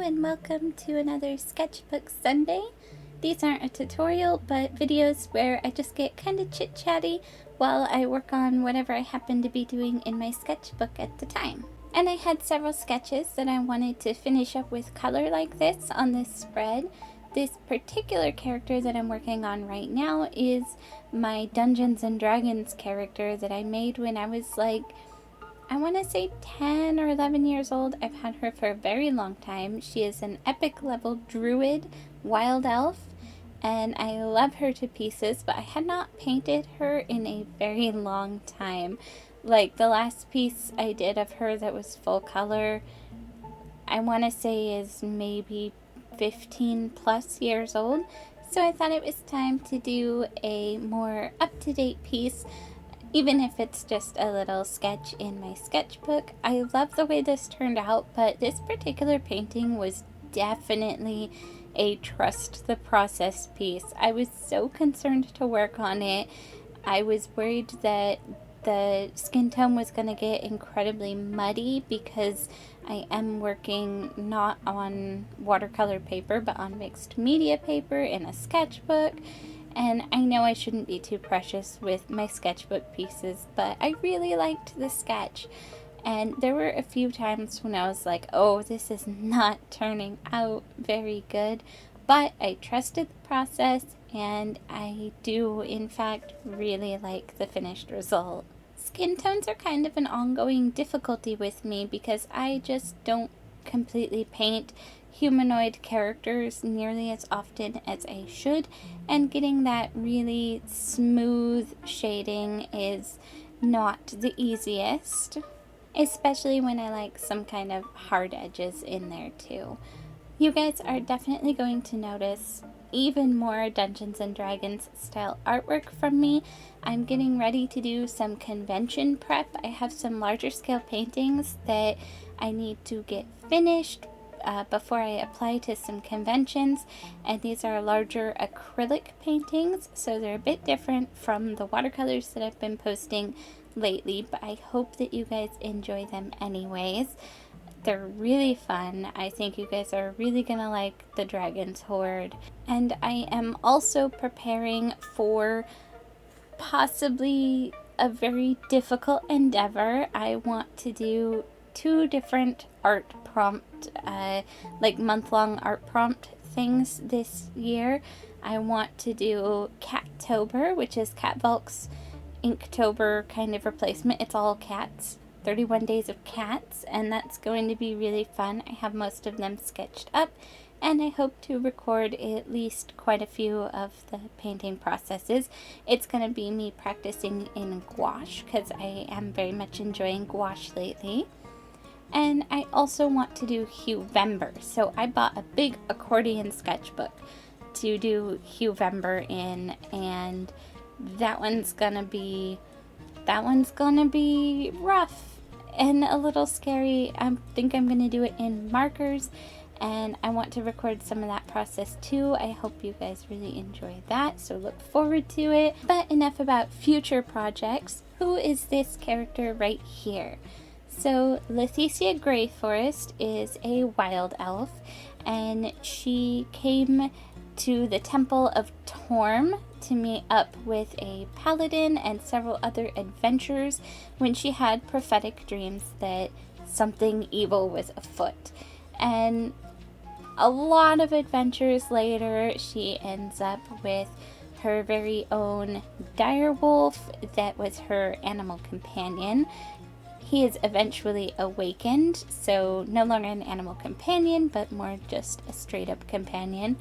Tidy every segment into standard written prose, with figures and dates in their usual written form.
and welcome to another Sketchbook Sunday. These aren't a tutorial, but videos where I just get kind of chit-chatty while I work on whatever I happen to be doing in my sketchbook at the time. And I had several sketches that I wanted to finish up with color like this on this spread. This particular character that I'm working on right now is my Dungeons and Dragons character that I made when I was like, I want to say 10 or 11 years old. I've had her for a very long time. She is an epic level druid wild elf, and I love her to pieces, but I had not painted her in a very long time. Like the last piece I did of her that was full color, I want to say is maybe 15 plus years old. So I thought it was time to do a more up-to-date piece, even if it's just a little sketch in my sketchbook. I love the way this turned out, but this particular painting was definitely a trust the process piece. I was so concerned to work on it. I was worried that the skin tone was going to get incredibly muddy because I am working not on watercolor paper but on mixed media paper in a sketchbook. And I know I shouldn't be too precious with my sketchbook pieces, but I really liked the sketch. And there were a few times when I was like, oh, this is not turning out very good. But I trusted the process, and I do, in fact, really like the finished result. Skin tones are kind of an ongoing difficulty with me because I just don't completely paint humanoid characters nearly as often as I should, and getting that really smooth shading is not the easiest, especially when I like some kind of hard edges in there too. You guys are definitely going to notice even more Dungeons and Dragons style artwork from me. I'm getting ready to do some convention prep. I have some larger scale paintings that I need to get finished before I apply to some conventions, and these are larger acrylic paintings, so they're a bit different from the watercolors that I've been posting lately, but I hope that you guys enjoy them anyways. They're really fun. I think you guys are really gonna like the Dragon's Horde. And I am also preparing for possibly a very difficult endeavor. I want to do 2 different art prompt, like month-long art prompt things this year. I want to do Cattober, which is Cat Volk's Inktober kind of replacement. It's all cats, 31 days of cats, and that's going to be really fun. I have most of them sketched up, and I hope to record at least quite a few of the painting processes. It's going to be me practicing in gouache because I am very much enjoying gouache lately. And I also want to do Huevember, so I bought a big accordion sketchbook to do Huevember in, and that one's gonna be rough and a little scary. I think I'm gonna do it in markers, and I want to record some of that process too. I hope you guys really enjoy that, so look forward to it. But enough about future projects. Who is this character right here? So Leticia Greyforest is a wild elf, and she came to the Temple of Torm to meet up with a paladin and several other adventurers when she had prophetic dreams that something evil was afoot. And a lot of adventures later, she ends up with her very own direwolf that was her animal companion. He is eventually awakened, so no longer an animal companion, but more just a straight-up companion.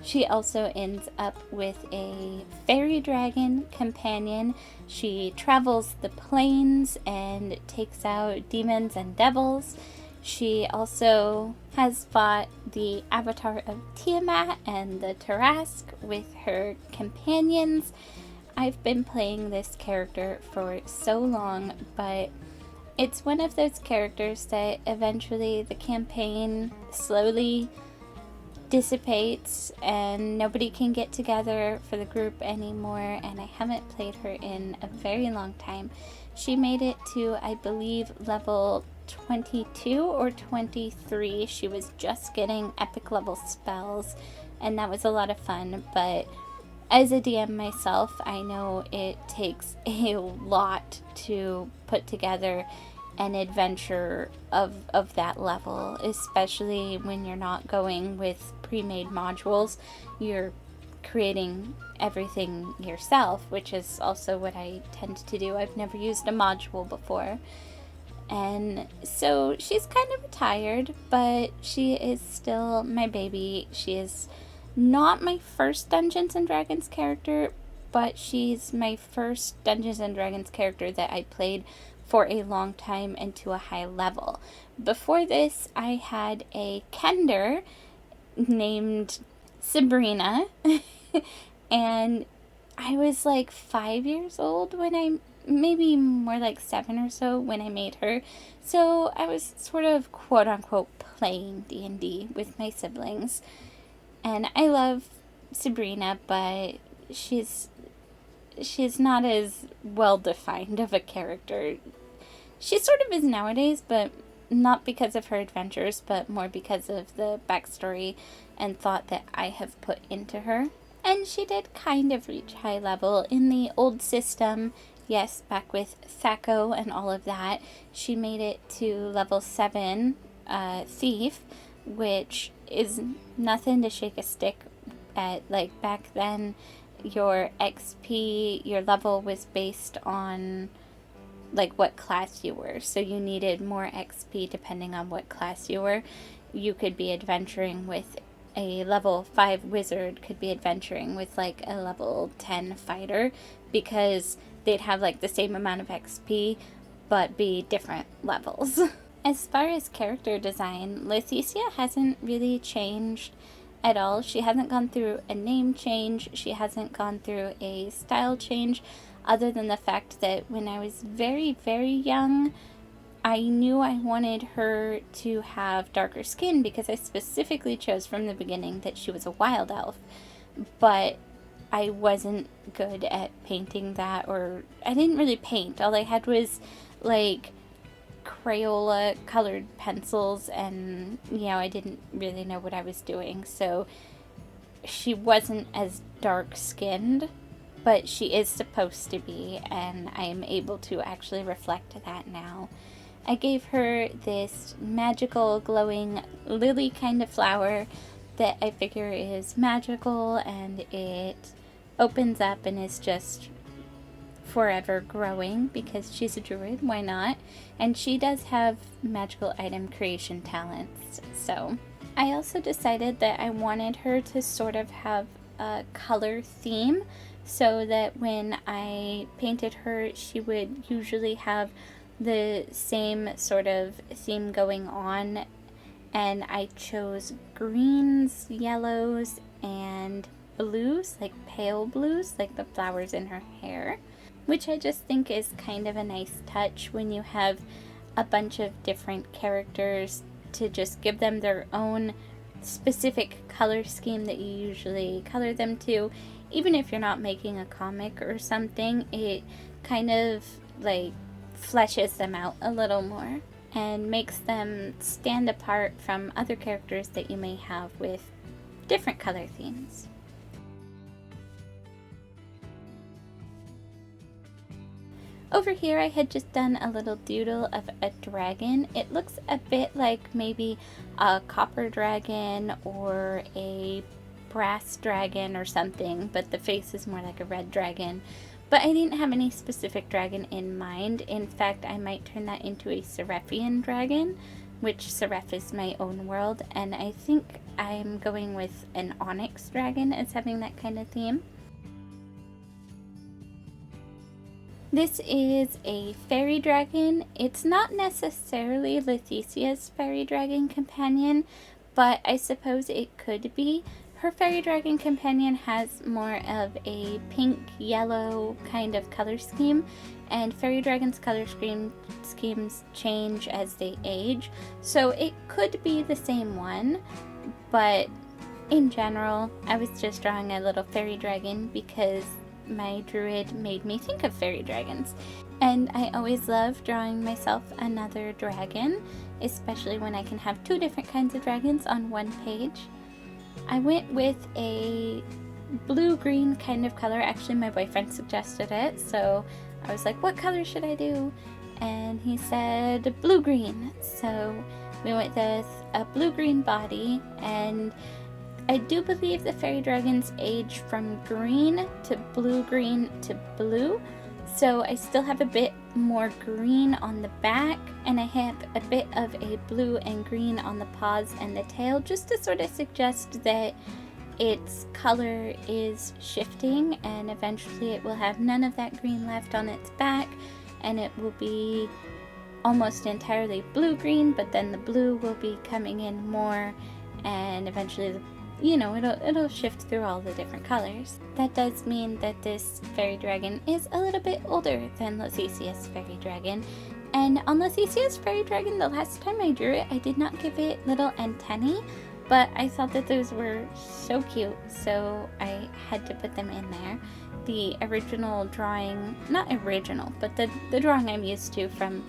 She also ends up with a fairy dragon companion. She travels the plains and takes out demons and devils. She also has fought the avatar of Tiamat and the Tarrasque with her companions. I've been playing this character for so long, but it's one of those characters that eventually the campaign slowly dissipates and nobody can get together for the group anymore, and I haven't played her in a very long time. She made it to, I believe, level 22 or 23. She was just getting epic level spells, and that was a lot of fun. But as a DM myself, I know it takes a lot to put together an adventure of that level, especially when you're not going with pre-made modules. You're creating everything yourself, which is also what I tend to do. I've never used a module before. And so she's kind of retired, but she is still my baby. She is not my first Dungeons and Dragons character, but she's my first Dungeons and Dragons character that I played for a long time and to a high level. Before this, I had a Kender named Sabrina, and I was like 5 years old when maybe more like 7 or so when I made her. So I was sort of quote unquote playing D&D with my siblings. And I love Sabrina, but she's not as well defined of a character. She sort of is nowadays, but not because of her adventures, but more because of the backstory and thought that I have put into her. And she did kind of reach high level in the old system. Yes, back with Thaco and all of that, she made it to level 7 Thief, which is nothing to shake a stick at. Like, back then, your XP, your level was based on like what class you were, so you needed more XP depending on what class you were. You could be adventuring with a level 5 wizard, could be adventuring with like a level 10 fighter, because they'd have like the same amount of XP but be different levels. As far as character design, Leticia hasn't really changed at all. She hasn't gone through a name change, she hasn't gone through a style change, other than the fact that when I was very, very young, I knew I wanted her to have darker skin because I specifically chose from the beginning that she was a wild elf. But I wasn't good at painting that, or I didn't really paint. All I had was like Crayola colored pencils, and I didn't really know what I was doing. So she wasn't as dark skinned, but she is supposed to be, and I am able to actually reflect that now. I gave her this magical glowing lily kind of flower that I figure is magical, and it opens up and is just forever growing because she's a druid, why not? And she does have magical item creation talents. So I also decided that I wanted her to sort of have a color theme, so that when I painted her, she would usually have the same sort of theme going on. And I chose greens, yellows, and blues, like pale blues, like the flowers in her hair, which I just think is kind of a nice touch when you have a bunch of different characters, to just give them their own specific color scheme that you usually color them to. Even if you're not making a comic or something, it kind of like fleshes them out a little more and makes them stand apart from other characters that you may have with different color themes. Over here I had just done a little doodle of a dragon. It looks a bit like maybe a copper dragon or a brass dragon or something, but the face is more like a red dragon. But I didn't have any specific dragon in mind. In fact, I might turn that into a Seraphian dragon, which Seraph is my own world, and I think I'm going with an Onyx dragon as having that kind of theme. This is a fairy dragon. It's not necessarily Leticia's fairy dragon companion, but I suppose it could be. Her fairy dragon companion has more of a pink-yellow kind of color scheme, and fairy dragons' color schemes change as they age, so it could be the same one, but in general, I was just drawing a little fairy dragon because my druid made me think of fairy dragons. And I always love drawing myself another dragon, especially when I can have 2 different kinds of dragons on one page. I went with a blue-green kind of color. Actually, my boyfriend suggested it, so I was like, what color should I do? And he said blue-green. So we went with a blue-green body, and I do believe the fairy dragons age from green to blue-green to blue. So I still have a bit more green on the back, and I have a bit of a blue and green on the paws and the tail, just to sort of suggest that its color is shifting, and eventually it will have none of that green left on its back, and it will be almost entirely blue-green, but then the blue will be coming in more, and eventually it'll shift through all the different colors. That does mean that this fairy dragon is a little bit older than Lothissia's fairy dragon. And on Lothissia's fairy dragon, the last time I drew it, I did not give it little antennae, but I thought that those were so cute, so I had to put them in there. The original drawing, not original, but the drawing I'm used to from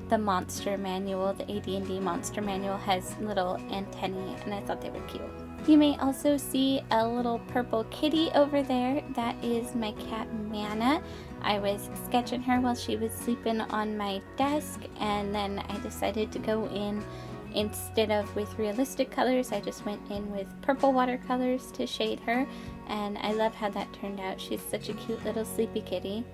the monster manual, the AD&D monster manual, has little antennae, and I thought they were cute. You may also see a little purple kitty over there. That is my cat Mana. I was sketching her while she was sleeping on my desk, and then I decided to go in, instead of with realistic colors, I just went in with purple watercolors to shade her, and I love how that turned out. She's such a cute little sleepy kitty.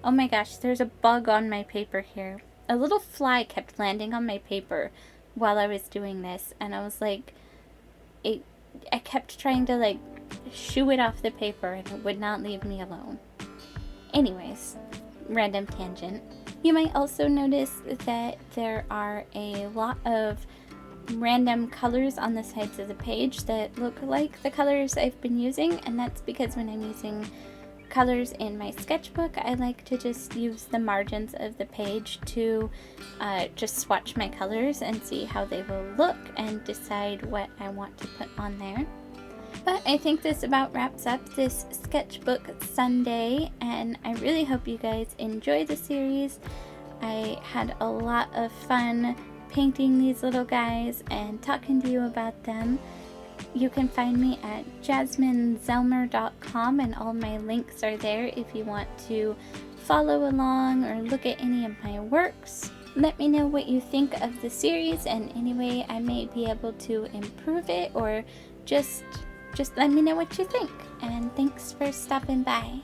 Oh my gosh, there's a bug on my paper here. A little fly kept landing on my paper while I was doing this, and I was like, I kept trying to shoo it off the paper, and it would not leave me alone. Anyways, random tangent. You might also notice that there are a lot of random colors on the sides of the page that look like the colors I've been using, and that's because when I'm using colors in my sketchbook, I like to just use the margins of the page to just swatch my colors and see how they will look and decide what I want to put on there. But I think this about wraps up this sketchbook Sunday, and I really hope you guys enjoy the series. I had a lot of fun painting these little guys and talking to you about them. You can find me at jasminezelmer.com, and all my links are there if you want to follow along or look at any of my works. Let me know what you think of the series and any way I may be able to improve it, or just let me know what you think. And thanks for stopping by.